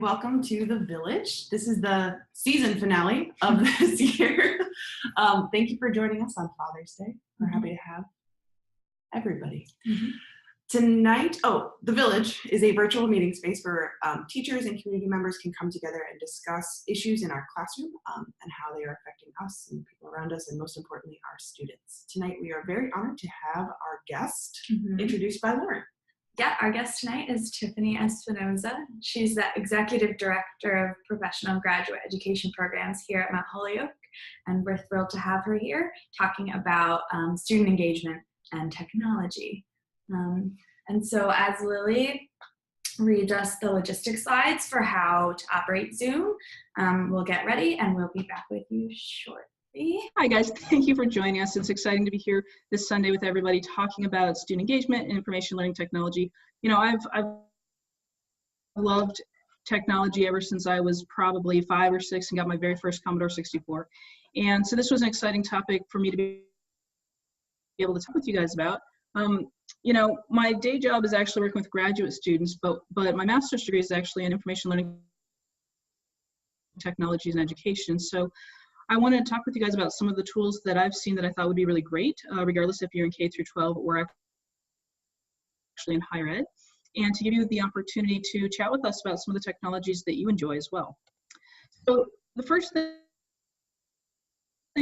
Welcome to the Village. This is the season finale of this year. Thank you for joining us on Father's Day. We're happy to have everybody. Tonight, the Village is a virtual meeting space where teachers and community members can come together and discuss issues in our classroom and how they are affecting us and people around us, and most importantly, our students. Tonight, we are very honored to have our guest introduced by Lauren. Yeah, our guest tonight is Tiffany Espinoza. She's the Executive Director of Professional Graduate Education Programs here at Mount Holyoke, and we're thrilled to have her here talking about student engagement and technology. And so as Lily reads us the logistics slides for how to operate Zoom, we'll get ready and we'll be back with you shortly. Hi guys, thank you for joining us. It's exciting to be here this Sunday with everybody talking about student engagement and information learning technology. You know, I've loved technology ever since I was probably 5 or 6 and got my very first Commodore 64. And so this was an exciting topic for me to be able to talk with you guys about. You know, my day job is actually working with graduate students, but my master's degree is actually in information learning technologies and education. So I wanted to talk with you guys about some of the tools that I've seen that I thought would be really great, regardless if you're in K through 12 or actually in higher ed, and to give you the opportunity to chat with us about some of the technologies that you enjoy as well. So the first thing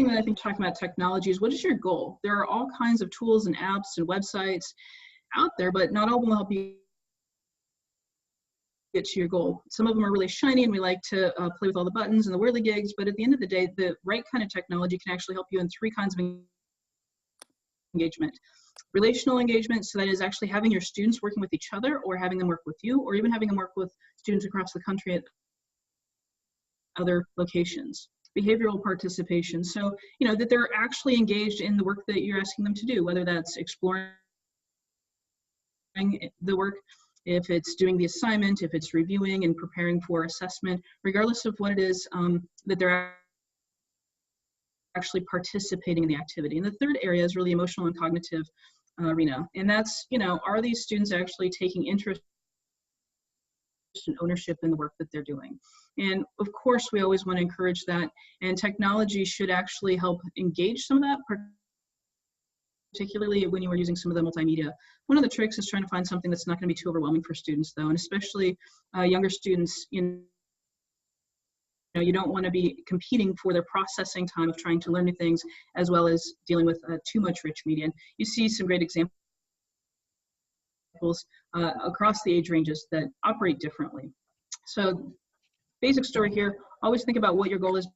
that I think talking about technology is, what is your goal? There are all kinds of tools and apps and websites out there, but not all of them will help you get to your goal. Some of them are really shiny and we like to play with all the buttons and the whirligigs, but at the end of the day, the right kind of technology can actually help you in 3 kinds of engagement. Relational engagement, so that is actually having your students working with each other or having them work with you, or even having them work with students across the country at other locations. Behavioral participation, so you know that they're actually engaged in the work that you're asking them to do, whether that's exploring the work, if it's doing the assignment, if it's reviewing and preparing for assessment, regardless of what it is that they're actually participating in the activity. And the third area is really emotional and cognitive arena. And that's, you know, are these students actually taking interest and ownership in the work that they're doing? And of course, we always want to encourage that. And technology should actually help engage some of that, particularly when you are using some of the multimedia. One of the tricks is trying to find something that's not going to be too overwhelming for students, though, and especially younger students. You know, you don't want to be competing for their processing time of trying to learn new things, as well as dealing with too much rich media. And you see some great examples across the age ranges that operate differently. So, basic story here: always think about what your goal is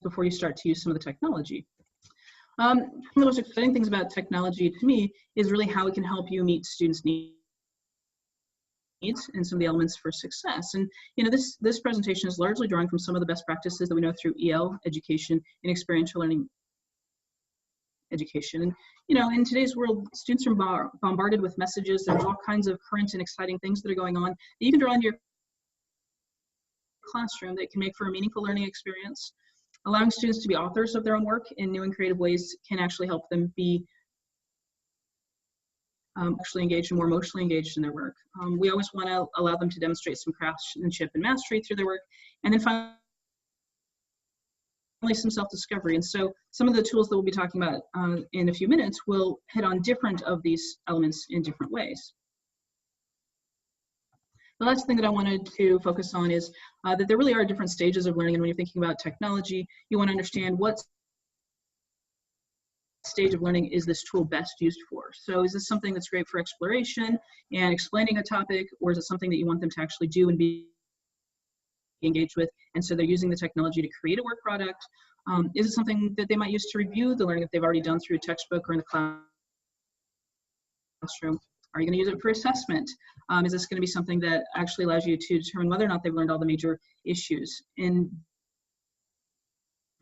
before you start to use some of the technology. One of the most exciting things about technology to me is really how it can help you meet students' needs and some of the elements for success. And you know, this presentation is largely drawing from some of the best practices that we know through EL education and experiential learning education. And you know, in today's world, students are bombarded with messages. There's all kinds of current and exciting things that are going on that you can draw into your classroom that can make for a meaningful learning experience. Allowing students to be authors of their own work in new and creative ways can actually help them be actually engaged and more emotionally engaged in their work. We always want to allow them to demonstrate some craftsmanship and mastery through their work, and then finally some self-discovery. And so some of the tools that we'll be talking about in a few minutes will hit on different of these elements in different ways. The last thing that I wanted to focus on is that there really are different stages of learning, and when you're thinking about technology, you want to understand what stage of learning is this tool best used for. So is this something that's great for exploration and explaining a topic, or is it something that you want them to actually do and be engaged with, and so they're using the technology to create a work product? Is it something that they might use to review the learning that they've already done through a textbook or in the classroom? Are you going to use it for assessment? Is this going to be something that actually allows you to determine whether or not they've learned all the major issues in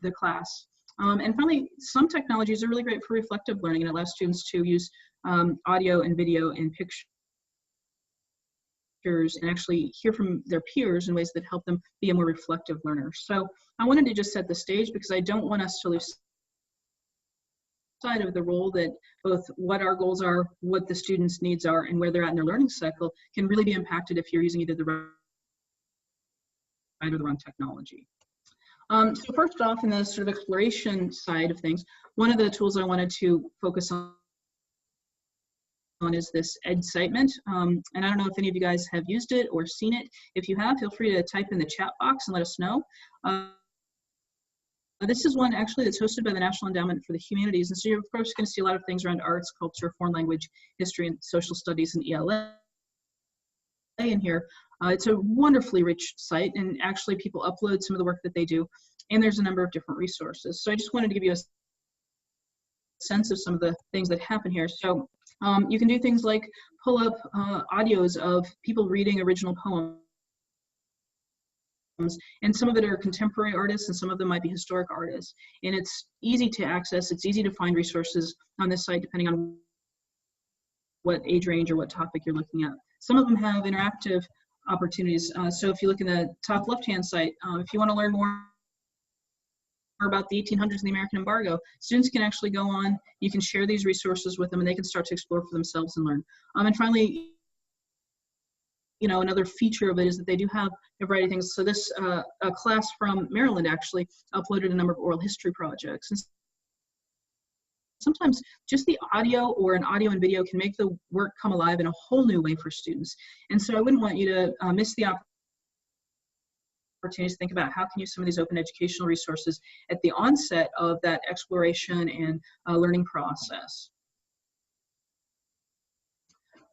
the class? And finally, some technologies are really great for reflective learning, and it allows students to use audio and video and pictures and actually hear from their peers in ways that help them be a more reflective learner. So I wanted to just set the stage because I don't want us to lose side of the role that both what our goals are, what the students' needs are, and where they're at in their learning cycle can really be impacted if you're using either the right or the wrong technology. So first off, in the sort of exploration side of things, one of the tools I wanted to focus on is this Edcitement. And I don't know if any of you guys have used it or seen it. If you have, feel free to type in the chat box and let us know. This is one actually that's hosted by the National Endowment for the Humanities. And so you're of course going to see a lot of things around arts, culture, foreign language, history, and social studies, and ELA in here. It's a wonderfully rich site, and actually people upload some of the work that they do, and there's a number of different resources. So I just wanted to give you a sense of some of the things that happen here. So you can do things like pull up audios of people reading original poems, and some of it are contemporary artists and some of them might be historic artists. And it's easy to access, it's easy to find resources on this site depending on what age range or what topic you're looking at. Some of them have interactive opportunities. So if you look in the top left-hand site, if you want to learn more about the 1800s and the American embargo, students can actually go on, you can share these resources with them, and they can start to explore for themselves and learn. And finally, you know, another feature of it is that they do have a variety of things. So this a class from Maryland actually uploaded a number of oral history projects. And sometimes just the audio or an audio and video can make the work come alive in a whole new way for students. And so I wouldn't want you to miss the opportunity to think about how can you use some of these open educational resources at the onset of that exploration and learning process.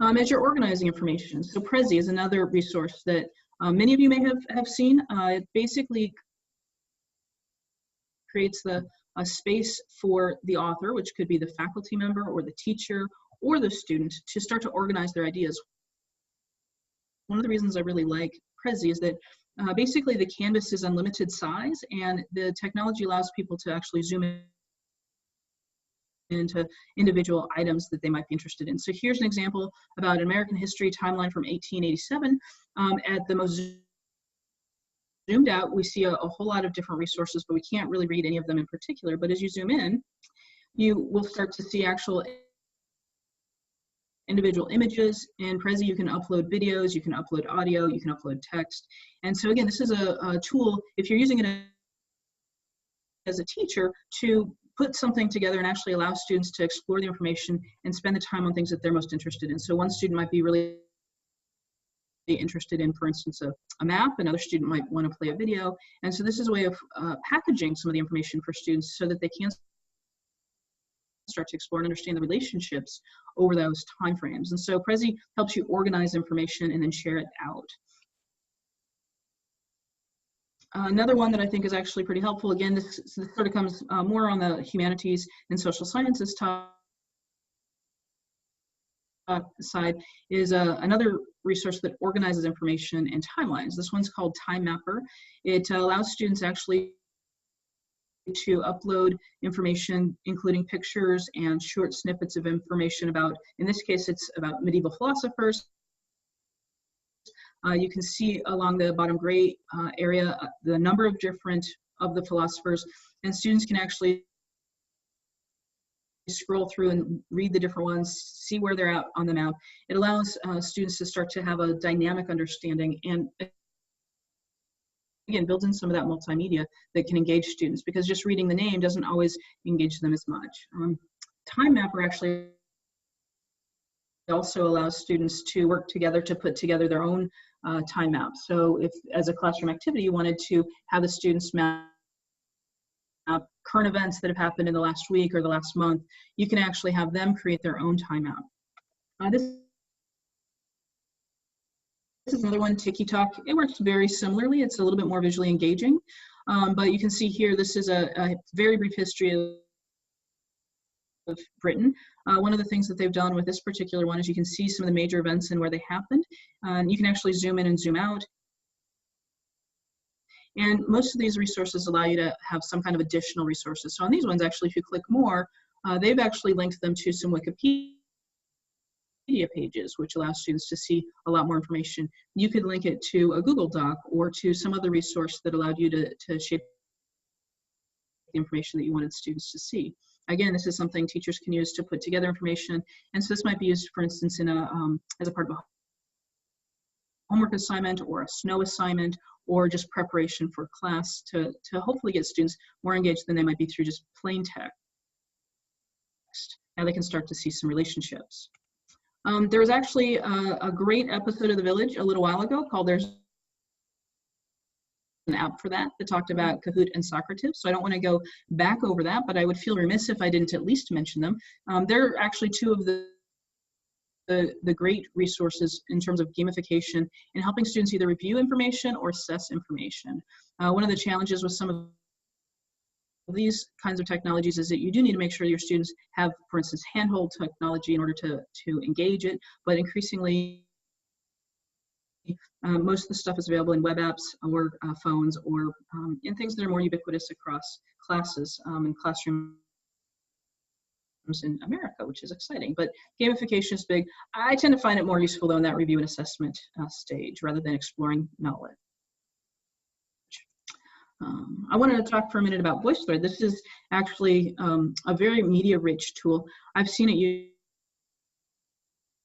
As you're organizing information, so Prezi is another resource that many of you may have seen. It basically creates a space for the author, which could be the faculty member or the teacher or the student, to start to organize their ideas. One of the reasons I really like Prezi is that basically the canvas is unlimited size, and the technology allows people to actually zoom in into individual items that they might be interested in. So here's an example about an American history timeline from 1887. At the most zoomed out, we see a whole lot of different resources, but we can't really read any of them in particular. But as you zoom in, you will start to see actual individual images. In Prezi, you can upload videos, you can upload audio, you can upload text. And so again, this is a tool, if you're using it as a teacher, to put something together and actually allow students to explore the information and spend the time on things that they're most interested in. So one student might be really interested in, for instance, a map. Another student might want to play a video. And so this is a way of packaging some of the information for students so that they can start to explore and understand the relationships over those time frames. And so Prezi helps you organize information and then share it out. Another one that I think is actually pretty helpful, again, this sort of comes more on the humanities and social sciences side, is another resource that organizes information and timelines. This one's called Time Mapper. It allows students actually to upload information, including pictures and short snippets of information about, in this case, it's about medieval philosophers. You can see along the bottom gray area the number of different of the philosophers, and students can actually scroll through and read the different ones, see where they're at on the map. It allows students to start to have a dynamic understanding, and again, builds in some of that multimedia that can engage students, because just reading the name doesn't always engage them as much. Time Mapper actually also allows students to work together to put together their own time map. So if, as a classroom activity, you wanted to have the students map current events that have happened in the last week or the last month, you can actually have them create their own time map. This is another one, TikiTalk. It works very similarly. It's a little bit more visually engaging, but you can see here, this is a very brief history of Britain. One of the things that they've done with this particular one is you can see some of the major events and where they happened. You can actually zoom in and zoom out. And most of these resources allow you to have some kind of additional resources. So on these ones, actually, if you click more, they've actually linked them to some Wikipedia pages, which allows students to see a lot more information. You could link it to a Google Doc or to some other resource that allowed you to shape the information that you wanted students to see. again, this is something teachers can use to put together information. And so this might be used, for instance, in as a part of a homework assignment or a snow assignment, or just preparation for class to hopefully get students more engaged than they might be through just plain text. Now they can start to see some relationships. There was actually a great episode of The Village a little while ago called There's an App for That talked about Kahoot and Socrative. So I don't want to go back over that, but I would feel remiss if I didn't at least mention them. They're actually two of the great resources in terms of gamification and helping students either review information or assess information. One of the challenges with some of these kinds of technologies is that you do need to make sure your students have, for instance, handhold technology in order to engage it, but increasingly most of the stuff is available in web apps or phones or in things that are more ubiquitous across classes and classrooms in America, which is exciting. But gamification is big. I tend to find it more useful though in that review and assessment stage rather than exploring knowledge. I wanted to talk for a minute about VoiceThread. This is actually a very media-rich tool. I've seen it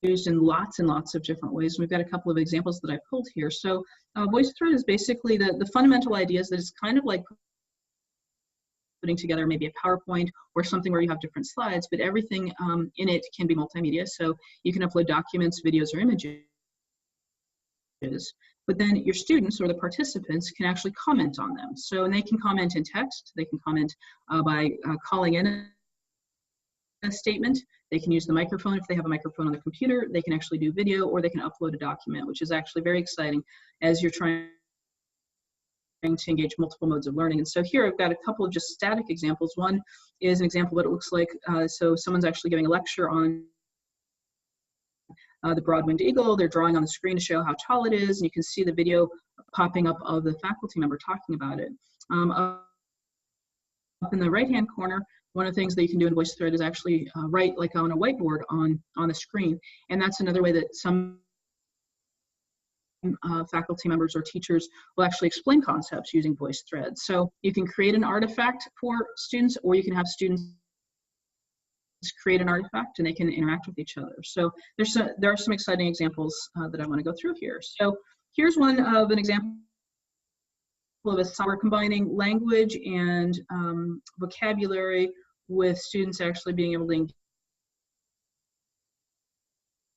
used in lots and lots of different ways. We've got a couple of examples that I pulled here. So VoiceThread is basically the fundamental idea is that it's kind of like putting together maybe a PowerPoint or something where you have different slides, but everything in it can be multimedia. So you can upload documents, videos, or images. But then your students or the participants can actually comment on them. So, and they can comment in text, they can comment by calling in a statement, they can use the microphone if they have a microphone on the computer, they can actually do video, or they can upload a document, which is actually very exciting as you're trying to engage multiple modes of learning. And so here I've got a couple of just static examples. One is an example that it looks like, so someone's actually giving a lecture on the broad-winged eagle. They're drawing on the screen to show how tall it is, and you can see the video popping up of the faculty member talking about it. Up in the right-hand corner, one of the things that you can do in VoiceThread is actually write like on a whiteboard on the screen, and that's another way that some faculty members or teachers will actually explain concepts using VoiceThread. So you can create an artifact for students, or you can have students create an artifact and they can interact with each other. So there are some exciting examples that I want to go through here. So here's one of an example of a we're combining language and vocabulary with students actually being able to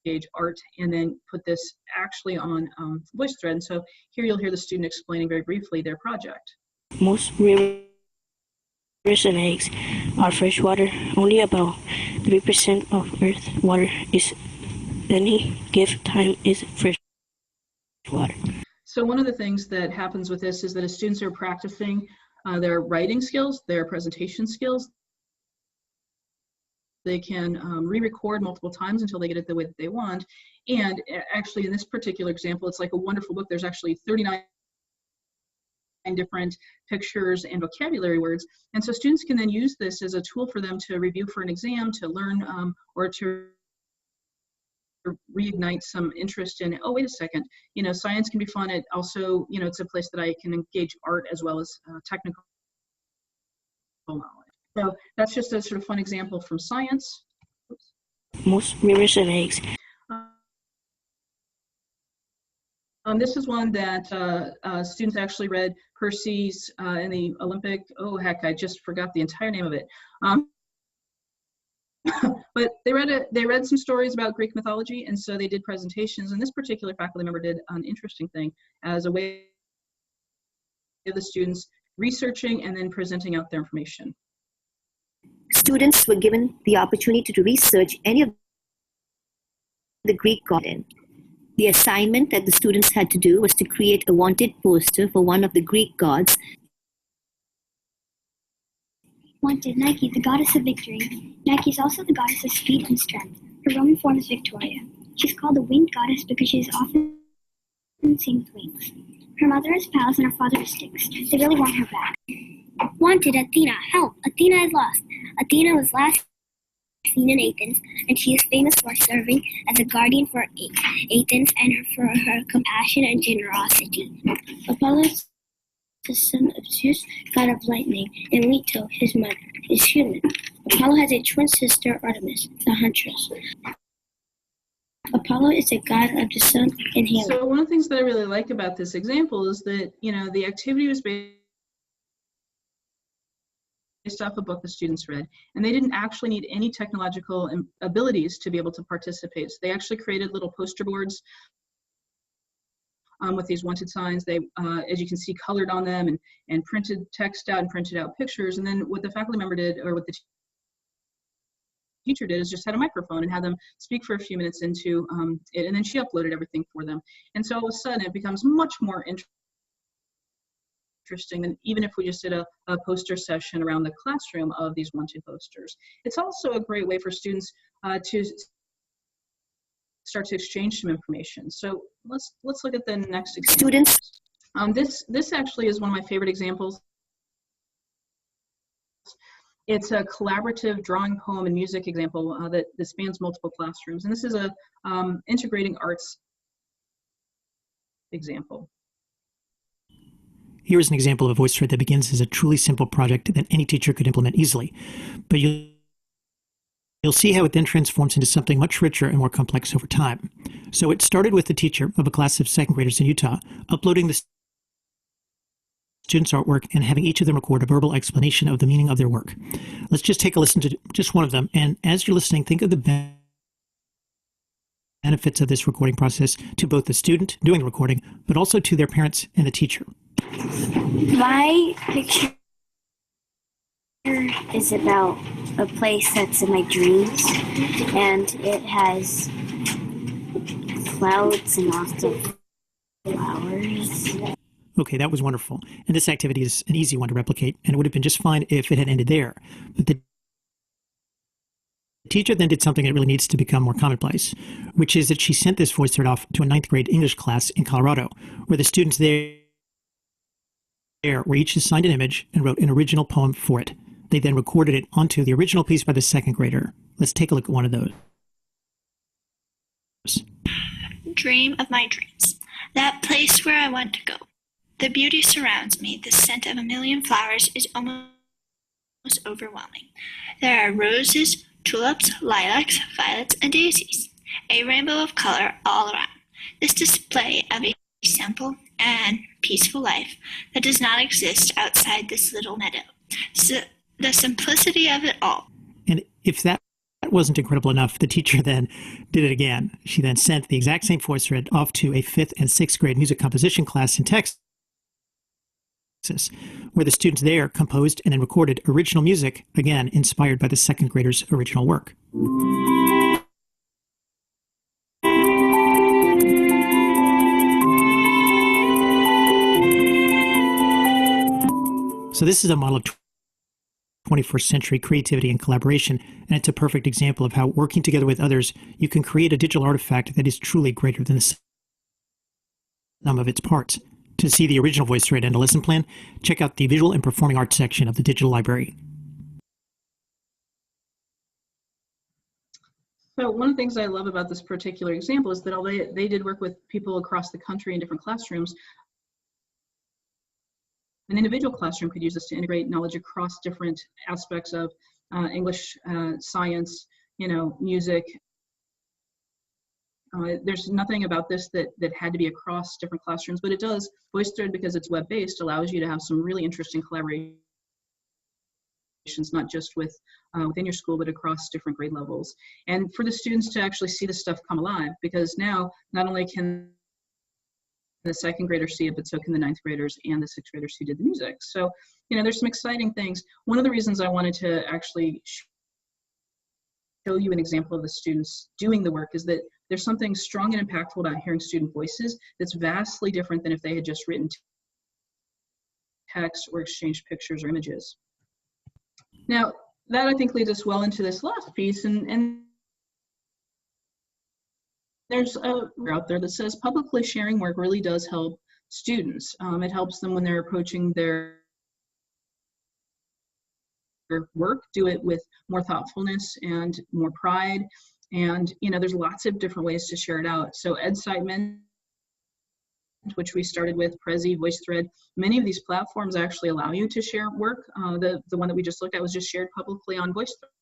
engage art and then put this actually on VoiceThread. And so here you'll hear the student explaining very briefly their project. Most rivers and lakes are freshwater. Only about 3% of Earth's water is any given time is fresh water. So one of the things that happens with this is that as students are practicing their writing skills, their presentation skills, they can re-record multiple times until they get it the way that they want. And actually in this particular example, it's like a wonderful book. There's actually 39 different pictures and vocabulary words. And so students can then use this as a tool for them to review for an exam, to learn, or to reignite some interest in, oh, wait a second, you know, science can be fun. It also, you know, it's a place that I can engage art as well as technical knowledge. So that's just a sort of fun example from science. Oops. Most rivers and lakes. This is one that students actually read Percy's in the Olympic, oh heck, I just forgot the entire name of it. But they read some stories about Greek mythology, and so they did presentations, and this particular faculty member did an interesting thing as a way of the students researching and then presenting out their information. Students were given the opportunity to research any of the Greek gods. The assignment that the students had to do was to create a wanted poster for one of the Greek gods. Wanted, Nike, the goddess of victory. Nike is also the goddess of speed and strength. Her Roman form is Victoria. She's called the winged goddess because she is often seen with wings. Her mother is Pallas and her father is Styx. They really want her back. Wanted, Athena, help! Athena is lost. Athena was last seen in Athens, and she is famous for serving as a guardian for Athens and for her compassion and generosity. Apollo, the son of Zeus, god of lightning, and Leto, his mother, is human. Apollo has a twin sister, Artemis, the huntress. Apollo is a god of the sun and healing. So one of the things that I really like about this example is that, the activity was based off a book the students read, and they didn't actually need any technological abilities to be able to participate. So they actually created little poster boards with these wanted signs. They, as you can see, colored on them and printed text out and printed out pictures. And then what the faculty member did, or what the teacher did, is just had a microphone and had them speak for a few minutes into it, and then she uploaded everything for them. And so all of a sudden it becomes much more interesting than even if we just did a poster session around the classroom of these wanted posters. It's also a great way for students to start to exchange some information. So let's look at the next example. Students. This actually is one of my favorite examples. It's a collaborative drawing, poem, and music example that spans multiple classrooms. And this is a integrating arts example. Here is an example of a voice thread that begins as a truly simple project that any teacher could implement easily. But you'll see how it then transforms into something much richer and more complex over time. So it started with the teacher of a class of second graders in Utah uploading the students' artwork and having each of them record a verbal explanation of the meaning of their work. Let's just take a listen to just one of them. And as you're listening, think of the benefits of this recording process to both the student doing the recording, but also to their parents and the teacher. My picture is about a place that's in my dreams, and it has clouds and lots of flowers. Okay, that was wonderful. And this activity is an easy one to replicate, and it would have been just fine if it had ended there. But the teacher then did something that really needs to become more commonplace, which is that she sent this voice thread off to a 9th grade English class in Colorado, where the students there were each assigned an image and wrote an original poem for it. They then recorded it onto the original piece by the 2nd grader. Let's take a look at one of those. Dream of my dreams, that place where I want to go. The beauty surrounds me. The scent of a million flowers is almost overwhelming. There are roses, tulips, lilacs, violets, and daisies. A rainbow of color all around. This display of a simple and peaceful life that does not exist outside this little meadow. So the simplicity of it all. And if that wasn't incredible enough, the teacher then did it again. She then sent the exact same voice thread off to a 5th and 6th grade music composition class in Texas, where the students there composed and then recorded original music, again inspired by the 2nd graders' original work. So this is a model of 21st century creativity and collaboration, and it's a perfect example of how working together with others, you can create a digital artifact that is truly greater than the sum of its parts. To see the original voice thread and a lesson plan, check out the Visual and Performing Arts section of the Digital Library. So one of the things I love about this particular example is that although they did work with people across the country in different classrooms, an individual classroom could use this to integrate knowledge across different aspects of English, science, music. There's nothing about this that had to be across different classrooms, but it does. VoiceThread, because it's web-based, allows you to have some really interesting collaborations, not just within your school, but across different grade levels. And for the students to actually see this stuff come alive, because now not only can the 2nd graders see it, but so can the 9th graders and the 6th graders who did the music. So, there's some exciting things. One of the reasons I wanted to actually show you an example of the students doing the work is that there's something strong and impactful about hearing student voices that's vastly different than if they had just written text or exchanged pictures or images. Now, that I think leads us well into this last piece, and there's a out there that says publicly sharing work really does help students. It helps them when they're approaching their work, do it with more thoughtfulness and more pride. And, there's lots of different ways to share it out. So EdScitement, which we started with, Prezi, VoiceThread, many of these platforms actually allow you to share work. The one that we just looked at was just shared publicly on VoiceThread.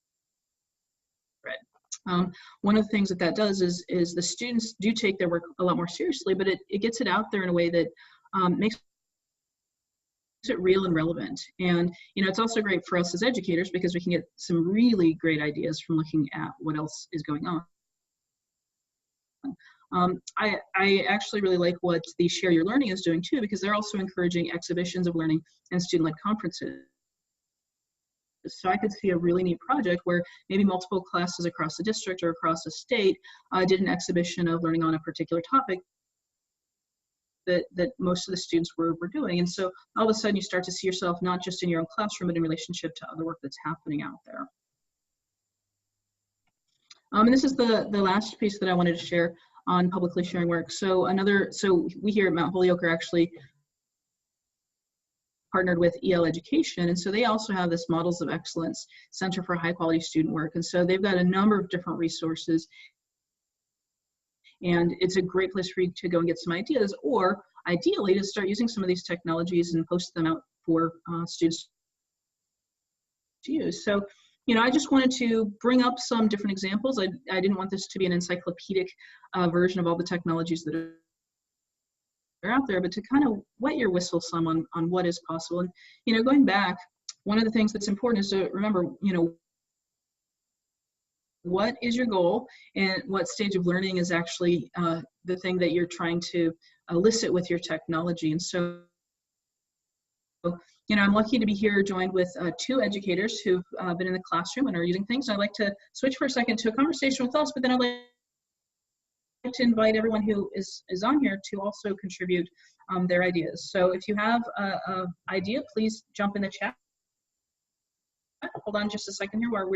One of the things that does is the students do take their work a lot more seriously, but it gets it out there in a way that makes it real and relevant. And it's also great for us as educators because we can get some really great ideas from looking at what else is going on. I actually really like what the Share Your Learning is doing too, because they're also encouraging exhibitions of learning and student-led conferences. So I could see a really neat project where maybe multiple classes across the district or across the state did an exhibition of learning on a particular topic that most of the students were doing. And so all of a sudden you start to see yourself not just in your own classroom, but in relationship to other work that's happening out there. And this is the last piece that I wanted to share on publicly sharing work. So we here at Mount Holyoke are actually partnered with EL Education, and so they also have this Models of Excellence Center for High Quality Student Work, and so they've got a number of different resources, and it's a great place for you to go and get some ideas, or ideally to start using some of these technologies and post them out for students to use. So I just wanted to bring up some different examples. I didn't want this to be an encyclopedic version of all the technologies that are out there, but to kind of wet your whistle some on what is possible. And going back, one of the things that's important is to remember, what is your goal and what stage of learning is actually the thing that you're trying to elicit with your technology. And so I'm lucky to be here joined with two educators who've been in the classroom and are using things. I'd like to switch for a second to a conversation with us, but then I'd like to invite everyone who is on here to also contribute their ideas. So if you have an idea, please jump in the chat. Hold on just a second here while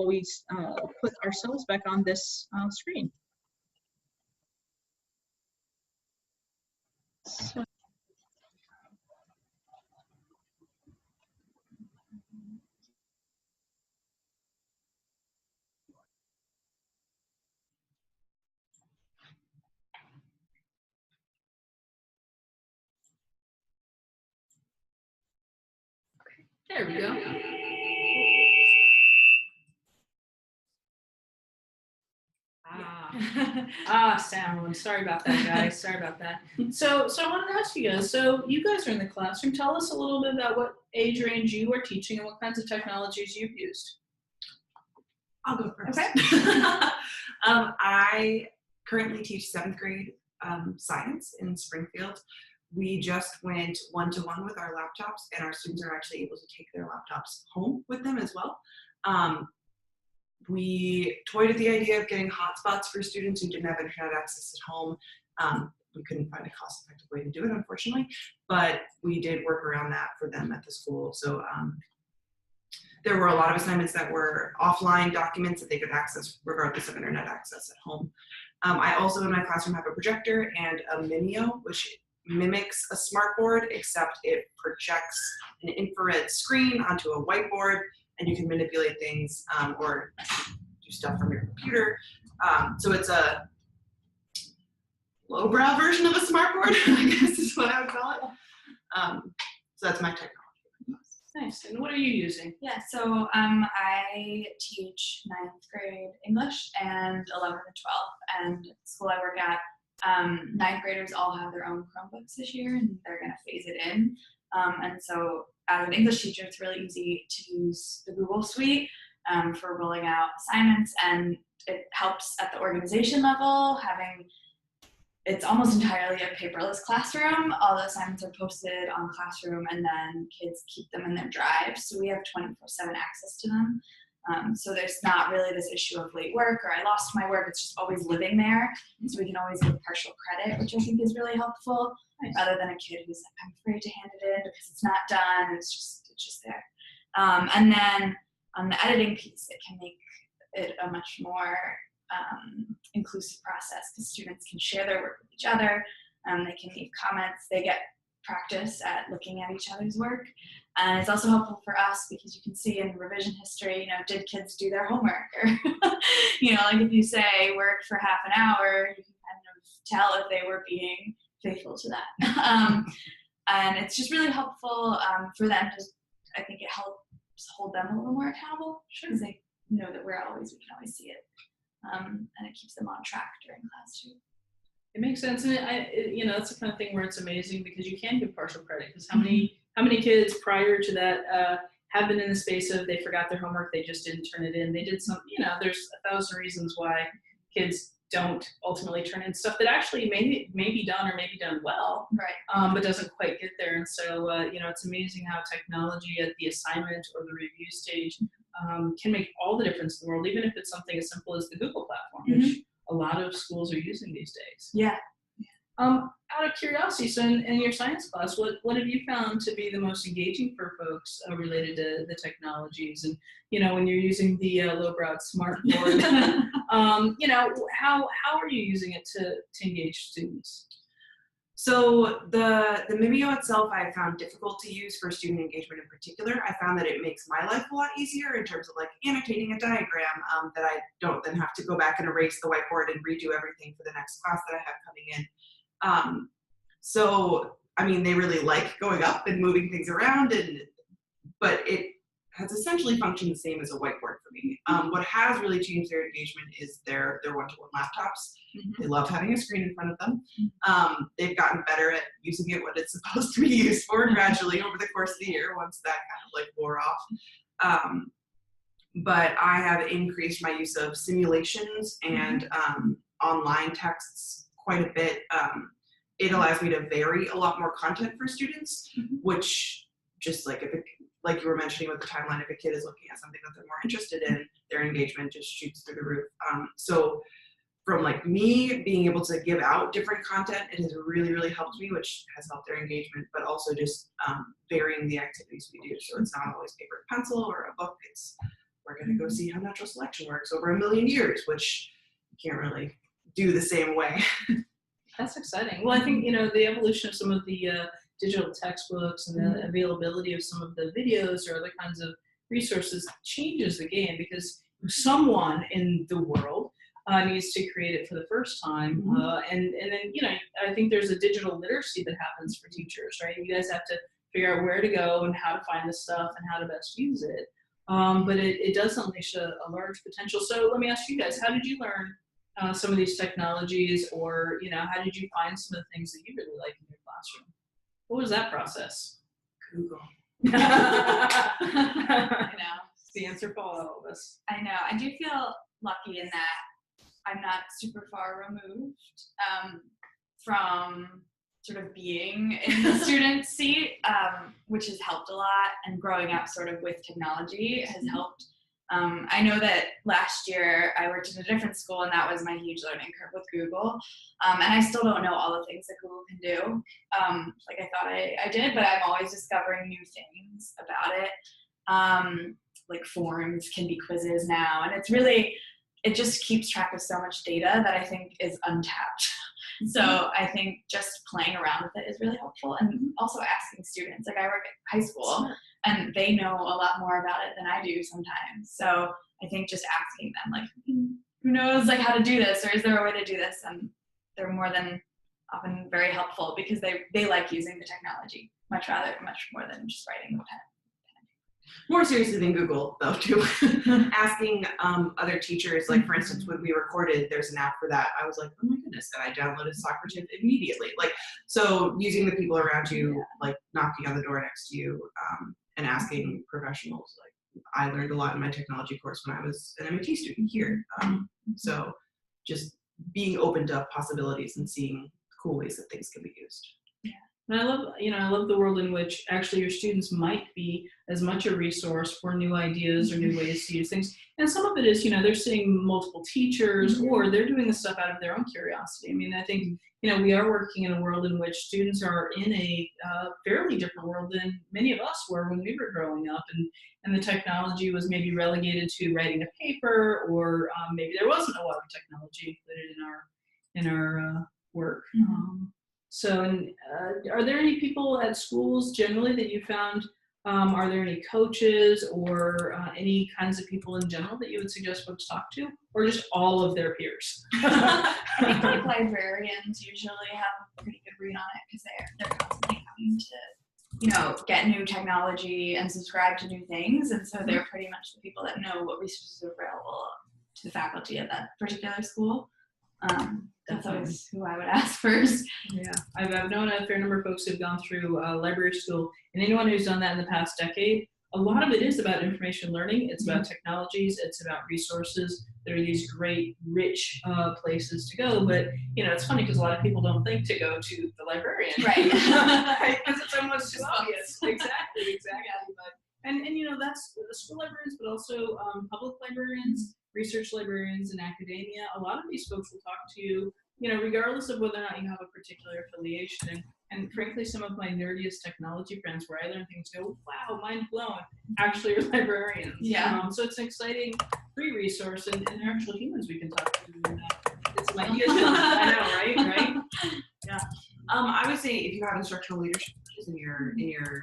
we put ourselves back on this screen. So. There we go. Sound. Sorry about that, guys. Sorry about that. So I wanted to ask you guys. So you guys are in the classroom. Tell us a little bit about what age range you are teaching and what kinds of technologies you've used. I'll go first. Okay. I currently teach 7th grade science in Springfield. We just went one-to-one with our laptops, and our students are actually able to take their laptops home with them as well. We toyed with the idea of getting hotspots for students who didn't have internet access at home. We couldn't find a cost-effective way to do it, unfortunately, but we did work around that for them at the school. So there were a lot of assignments that were offline documents that they could access regardless of internet access at home. I also in my classroom have a projector and a Mimeo, which mimics a smartboard, except it projects an infrared screen onto a whiteboard, and you can manipulate things or do stuff from your computer. So it's a lowbrow version of a smartboard, I guess is what I would call it. So that's my technology. Nice. And what are you using? Yeah, so I teach 9th grade English and 11th and 12th, and the school I work at, 9th graders all have their own Chromebooks this year, and they're going to phase it in. And so as an English teacher, it's really easy to use the Google Suite for rolling out assignments, and it helps at the organization level. It's almost entirely a paperless classroom. All the assignments are posted on Classroom, and then kids keep them in their drives. So we have 24/7 access to them. So there's not really this issue of late work or I lost my work. It's just always living there. And so we can always give partial credit, which I think is really helpful, rather than a kid who's like, I'm afraid to hand it in because it's not done. And it's just there. And then on the editing piece, it can make it a much more inclusive process because students can share their work with each other. They can leave comments. They get practice at looking at each other's work. And it's also helpful for us because you can see in revision history, did kids do their homework? Or, like if you say work for half an hour, you can kind of tell if they were being faithful to that. And it's just really helpful for them to, I think it helps hold them a little more accountable because they know that we can always see it. And it keeps them on track during class too. It makes sense, and that's the kind of thing where it's amazing because you can give partial credit. Because how many kids prior to that have been in the space of they forgot their homework, they just didn't turn it in, they did some, there's 1,000 reasons why kids don't ultimately turn in stuff that actually may be done or may be done well, right? But doesn't quite get there. And so it's amazing how technology at the assignment or the review stage can make all the difference in the world, even if it's something as simple as the Google platform, which a lot of schools are using these days. Yeah. Out of curiosity, so in your science class, what have you found to be the most engaging for folks related to the technologies? And when you're using the lowbrow smartboard, how are you using it to engage students? So the Mimeo itself I found difficult to use for student engagement in particular. I found that it makes my life a lot easier in terms of like annotating a diagram that I don't then have to go back and erase the whiteboard and redo everything for the next class that I have coming in. So, I mean, they really like going up and moving things around, but it has essentially functioned the same as a whiteboard for me. What has really changed their engagement is their one-to-one laptops. They love having a screen in front of them. They've gotten better at using it what it's supposed to be used for gradually over the course of the year once that kind of like wore off. But I have increased my use of simulations and online texts quite a bit. It allows me to vary a lot more content for students, which just like like you were mentioning with the timeline, if a kid is looking at something that they're more interested in, their engagement just shoots through the roof. So from like me being able to give out different content, it has really, really helped me, which has helped their engagement, but also just varying the activities we do. So it's not always paper and pencil or a book. It's we're going to go see how natural selection works over 1 million years, which you can't really do the same way. That's exciting. Well, I think, the evolution of some of the digital textbooks and the availability of some of the videos or other kinds of resources changes the game because someone in the world needs to create it for the first time. And then, I think there's a digital literacy that happens for teachers, right? You guys have to figure out where to go and how to find this stuff and how to best use it. But it does unleash a large potential. So let me ask you guys, how did you learn some of these technologies, or how did you find some of the things that you really like in your classroom? What was that process? Google. I know. It's the answer for all of us. I know. I do feel lucky in that I'm not super far removed from sort of being in the student seat, which has helped a lot, and growing up sort of with technology has helped. I know that last year I worked in a different school, and that was my huge learning curve with Google. And I still don't know all the things that Google can do, like I thought I did, but I'm always discovering new things about it. Like forms can be quizzes now, and it just keeps track of so much data that I think is untapped. So I think just playing around with it is really helpful, and also asking students. Like I work at high school, and they know a lot more about it than I do sometimes. So I think just asking them, like, who knows, like how to do this, or is there a way to do this? And they're more than often very helpful because they like using the technology much more than just writing with pen. More seriously than Google, though, too. Asking other teachers, like for instance, when we recorded, there's an app for that. I was like, oh my goodness, and I downloaded Socrative immediately. Like, so using the people around you, like knocking on the door next to you, and asking professionals. Like, I learned a lot in my technology course when I was an MIT student here. So just being open to possibilities and seeing cool ways that things can be used. And I love the world in which actually your students might be as much a resource for new ideas or new ways to use things. And some of it is, they're seeing multiple teachers or they're doing the stuff out of their own curiosity. I mean, I think, we are working in a world in which students are in a fairly different world than many of us were when we were growing up. And the technology was maybe relegated to writing a paper, or maybe there wasn't a lot of technology included in our work. So are there any people at schools generally that you found, are there any coaches or any kinds of people in general that you would suggest folks talk to, or just all of their peers? I think like librarians usually have a pretty good read on it because they're constantly having to get new technology and subscribe to new things. And so they're pretty much the people that know what resources are available to the faculty at that particular school. That's always who I would ask first. Yeah, I've known a fair number of folks who've gone through library school, and anyone who's done that in the past decade, a lot of it is about information learning. It's about technologies. It's about resources. There are these great, rich places to go. But, it's funny because a lot of people don't think to go to the librarian. Right. Because it's almost just obvious. Exactly. But, and that's the school librarians, but also public librarians, research librarians, and academia. A lot of these folks will talk to you, regardless of whether or not you have a particular affiliation. And frankly, some of my nerdiest technology friends where I learn things go, wow, mind blown, actually are librarians. Yeah. So it's an exciting free resource, and they're actual humans we can talk to. And, it's my I know, right? Yeah. I would say if you have instructional leadership in your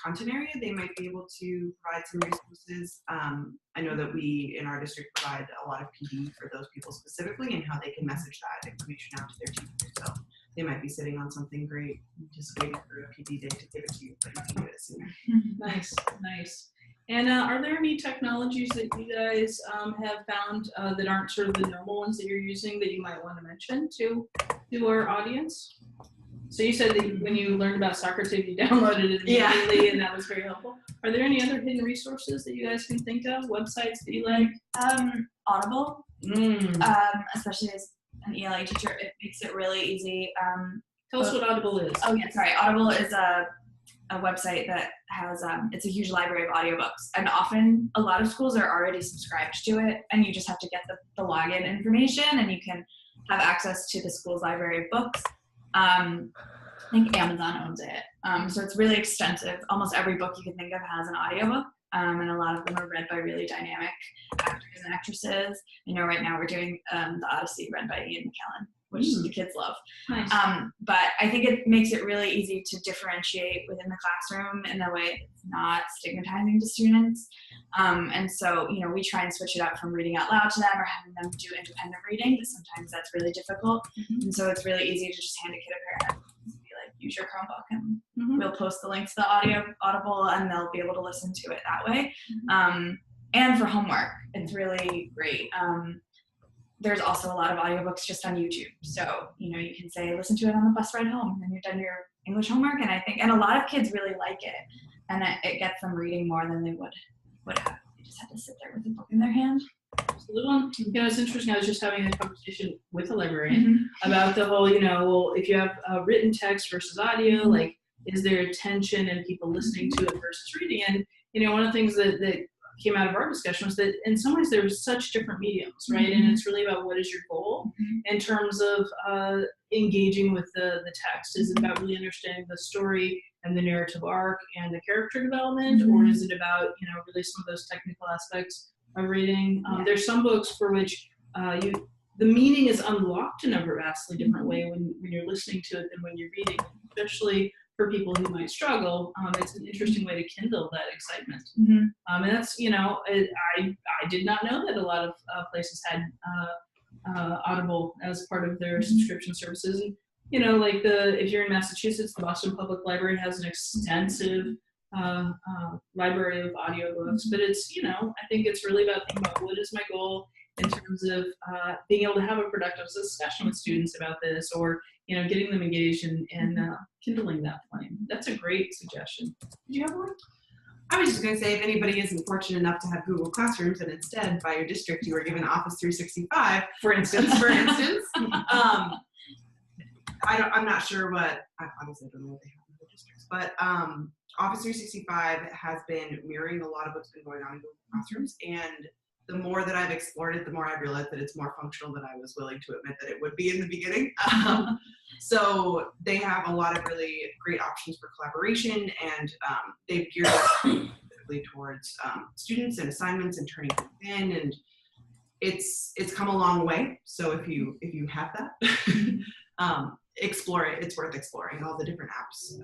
content area, they might be able to provide some resources. I know that we in our district provide a lot of PD for those people specifically and how they can message that information out to their teachers. So they might be sitting on something great, just waiting for a PD day to give it to you, but you can do it sooner. Nice. And are there any technologies that you guys have found that aren't sort of the normal ones that you're using that you might want to mention to our audience? So you said that when you learned about Socrative, you downloaded it immediately, and that was very helpful. Are there any other hidden resources that you guys can think of, websites that you like? Audible, especially as an ELA teacher, it makes it really easy. Tell us what Audible is. Oh yeah, sorry. Audible is a website that has it's a huge library of audiobooks, and often a lot of schools are already subscribed to it, and you just have to get the login information, and you can have access to the school's library of books. I think Amazon owns it, so it's really extensive. Almost every book you can think of has an audiobook, and a lot of them are read by really dynamic actors and actresses. Right now we're doing The Odyssey, read by Ian McKellen, which the kids love. Nice. But I think it makes it really easy to differentiate within the classroom in a way that's not stigmatizing to students. And so, we try and switch it up from reading out loud to them or having them do independent reading, but sometimes that's really difficult. And so it's really easy to just hand a kid a parent and be like, use your Chromebook, and we'll post the link to the Audible, and they'll be able to listen to it that way. And for homework, it's really great. There's also a lot of audiobooks just on YouTube. So, you can say, listen to it on the bus ride home, and you're done your English homework. And I think, and a lot of kids really like it, and it gets them reading more than they would have. They just had to sit there with a book in their hand. Absolutely. It's interesting. I was just having a conversation with a librarian about the whole, well, if you have written text versus audio, like, is there attention and people listening to it versus reading? And, one of the things that came out of our discussion was that in some ways there's such different mediums, right? And it's really about what is your goal in terms of engaging with the text. Is it about really understanding the story and the narrative arc and the character development, or is it about, really some of those technical aspects of reading? There's some books for which the meaning is unlocked in a vastly different way when you're listening to it than when you're reading, especially for people who might struggle. It's an interesting way to kindle that excitement. And that's, I did not know that a lot of places had Audible as part of their subscription services. And, if you're in Massachusetts, the Boston Public Library has an extensive library of audiobooks, but it's, I think it's really about thinking about what is my goal in terms of being able to have a productive discussion with students about this, or, getting them engaged and kindling that flame. That's a great suggestion. Did you have one? I was just going to say, if anybody isn't fortunate enough to have Google Classrooms and instead by your district you were given Office 365, for instance, I'm not sure what, obviously I don't know what they have in other districts, but Office 365 has been mirroring a lot of what's been going on in Google Classrooms, and the more that I've explored it, the more I've realized that it's more functional than I was willing to admit that it would be in the beginning. So they have a lot of really great options for collaboration, and they've geared up specifically towards students and assignments and turning things in, and it's come a long way. So if you have that, explore it. It's worth exploring. All the different apps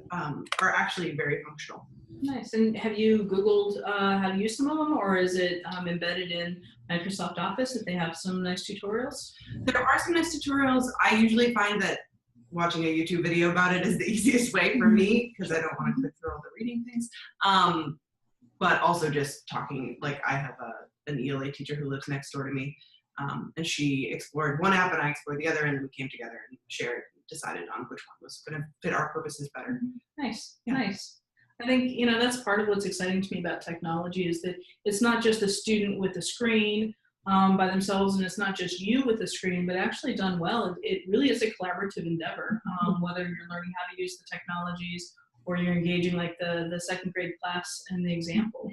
are actually very functional. Nice. And have you Googled how to use some of them, or is it embedded in Microsoft Office that they have some nice tutorials? There are some nice tutorials. I usually find that watching a YouTube video about it is the easiest way for me because I don't want to click through all the reading things. But also just talking, like I have an ELA teacher who lives next door to me, and she explored one app and I explored the other, and then we came together and shared and decided on which one was going to fit our purposes better. Nice, Yeah. nice. I think, that's part of what's exciting to me about technology is that it's not just a student with a screen by themselves, and it's not just you with a screen, but actually done well. It really is a collaborative endeavor, whether you're learning how to use the technologies or you're engaging like the second grade class in the example.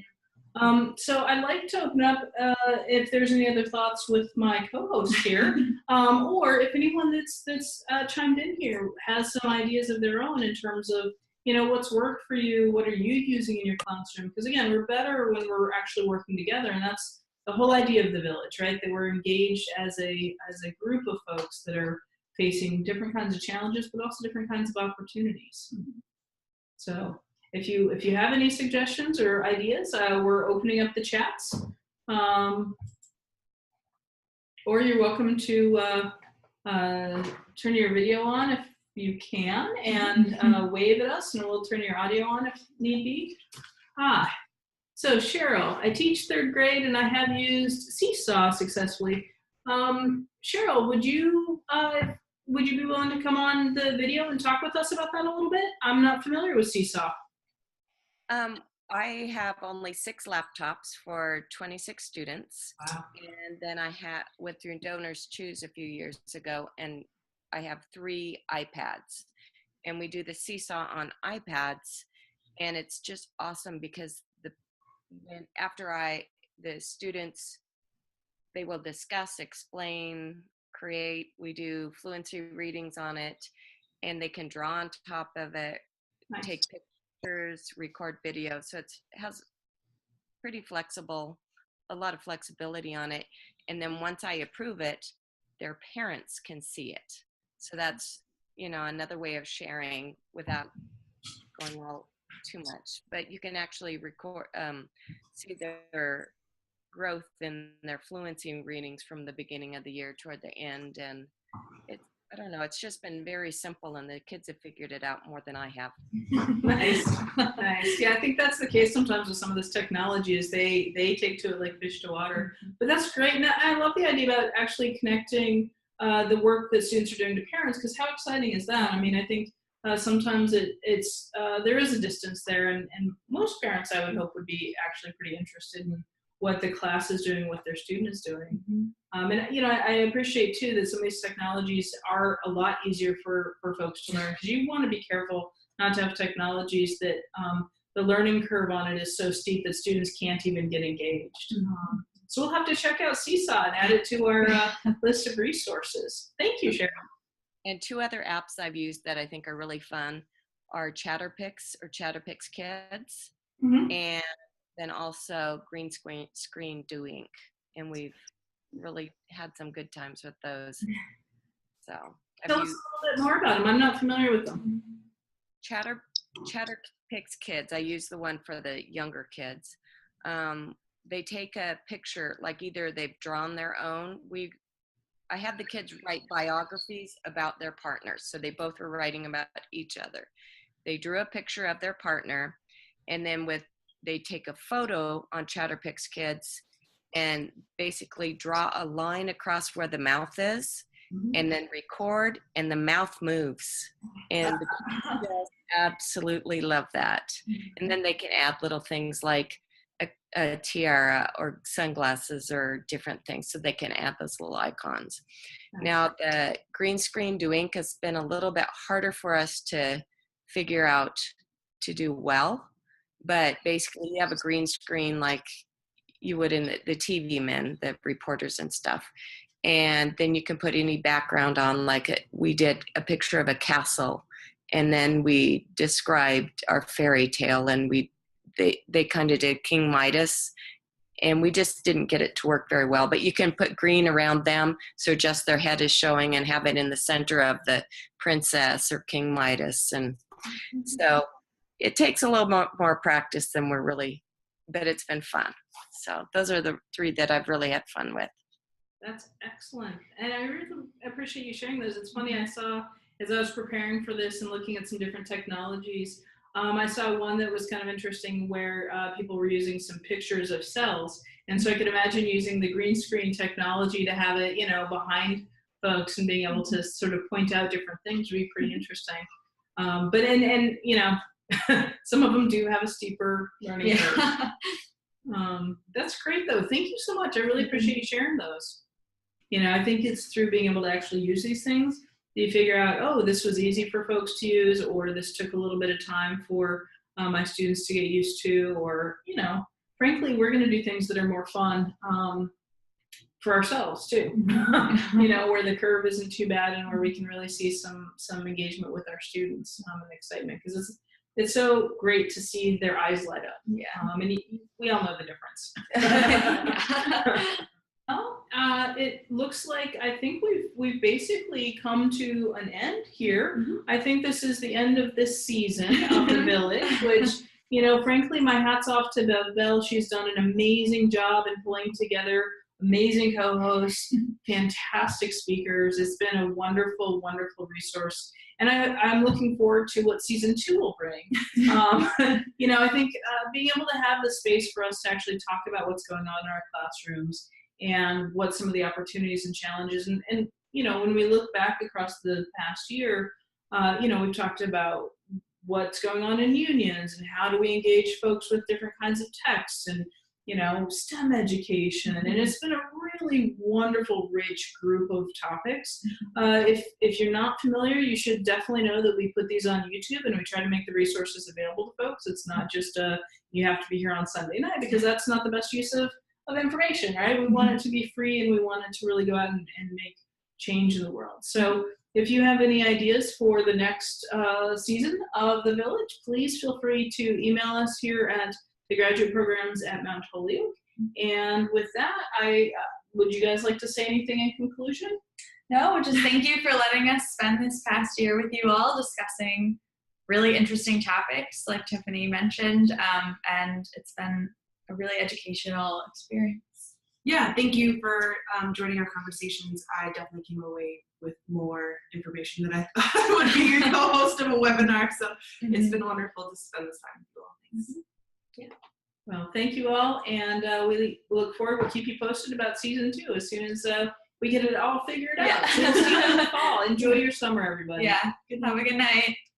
So I'd like to open up if there's any other thoughts with my co-host here, or if anyone that's chimed in here has some ideas of their own in terms of, what's worked for you, what are you using in your classroom? Because again, we're better when we're actually working together, and that's the whole idea of the village, right? That we're engaged as a group of folks that are facing different kinds of challenges, but also different kinds of opportunities. So if you have any suggestions or ideas, we're opening up the chats. Or you're welcome to turn your video on if you can and wave at us, and we'll turn your audio on if need be. So Cheryl, I teach third grade and I have used Seesaw successfully. Cheryl, would you be willing to come on the video and talk with us about that a little bit? I'm not familiar with Seesaw. I have only 6 laptops for 26 students. Wow. And then I went through Donors Choose a few years ago, and I have 3 iPads. And we do the Seesaw on iPads, and it's just awesome because the students, they will discuss, explain, create. We do fluency readings on it, and they can draw on top of it, Nice. take pictures, record video. So it has pretty flexible, a lot of flexibility on it. And then once I approve it, their parents can see it. So that's, another way of sharing without going all too much. But you can actually record, see their growth in their fluency readings from the beginning of the year toward the end. And I don't know, it's just been very simple, and the kids have figured it out more than I have. Nice. Nice. Yeah, I think that's the case sometimes with some of this technology is they take to it like fish to water. But that's great. And I love the idea about actually connecting the work that students are doing to parents, because how exciting is that? I mean, I think sometimes it's there is a distance there, and most parents, I would hope, would be actually pretty interested in what the class is doing, what their student is doing. And I appreciate too that some of these technologies are a lot easier for folks to learn, because you want to be careful not to have technologies that the learning curve on it is so steep that students can't even get engaged. So we'll have to check out Seesaw and add it to our list of resources. Thank you, Cheryl. And 2 other apps I've used that I think are really fun are Chatterpix or Chatterpix Kids, and then also Green Screen Do Ink. And we've really had some good times with those. So tell us a little bit more about them. I'm not familiar with them. Chatterpix Kids, I use the one for the younger kids. They take a picture, like either they've drawn their own. I had the kids write biographies about their partners, so they both were writing about each other. They drew a picture of their partner, and then they take a photo on Chatterpix Kids and basically draw a line across where the mouth is, and then record, and the mouth moves. And the kids just absolutely love that. And then they can add little things like a tiara or sunglasses or different things, so they can add those little icons. Now, the Green Screen Do Ink has been a little bit harder for us to figure out to do well, but basically you have a green screen like you would in the TV men, the reporters and stuff. And then you can put any background on, like we did a picture of a castle, and then we described our fairy tale, and they kind of did King Midas, and we just didn't get it to work very well. But you can put green around them, so just their head is showing, and have it in the center of the princess or King Midas. And so it takes a little more practice than but it's been fun. So those are the 3 that I've really had fun with. That's excellent. And I really appreciate you sharing those. It's funny, I saw as I was preparing for this and looking at some different technologies, I saw one that was kind of interesting where people were using some pictures of cells. And so I could imagine using the green screen technology to have it, behind folks and being able to sort of point out different things would be pretty interesting. But some of them do have a steeper learning curve. That's great though. Thank you so much. I really appreciate you sharing those. I think it's through being able to actually use these things that you figure out, oh, this was easy for folks to use, or this took a little bit of time for my students to get used to, or, frankly, we're going to do things that are more fun for ourselves too, where the curve isn't too bad and where we can really see some engagement with our students and excitement, because it's so great to see their eyes light up. Yeah. And we all know the difference. It looks like I think we've basically come to an end here. Mm-hmm. I think this is the end of this season of the Village, which, frankly, my hat's off to Bev Bell. She's done an amazing job in pulling together amazing co-hosts, fantastic speakers. It's been a wonderful, wonderful resource. And I'm looking forward to what season 2 will bring. I think being able to have the space for us to actually talk about what's going on in our classrooms and what some of the opportunities and challenges. And when we look back across the past year, we've talked about what's going on in unions and how do we engage folks with different kinds of texts and STEM education, and it's been a really wonderful, rich group of topics. If you're not familiar, you should definitely know that we put these on YouTube and we try to make the resources available to folks. It's not just you have to be here on Sunday night, because that's not the best use of information, right? We want it to be free, and we want it to really go out and make change in the world. So if you have any ideas for the next season of The Village, please feel free to email us here at the graduate programs at Mount Holyoke. And with that, would you guys like to say anything in conclusion? No, just thank you for letting us spend this past year with you all discussing really interesting topics like Tiffany mentioned, and it's been a really educational experience. Yeah, thank you for joining our conversations. I definitely came away with more information than I thought would be a co-host of a webinar, so it's been wonderful to spend this time with you all. Thanks. Yeah. Well, thank you all, and we look forward. We'll keep you posted about season 2 as soon as we get it all figured out. So we'll see you in the fall. Enjoy your summer, everybody. Yeah. Have a good night.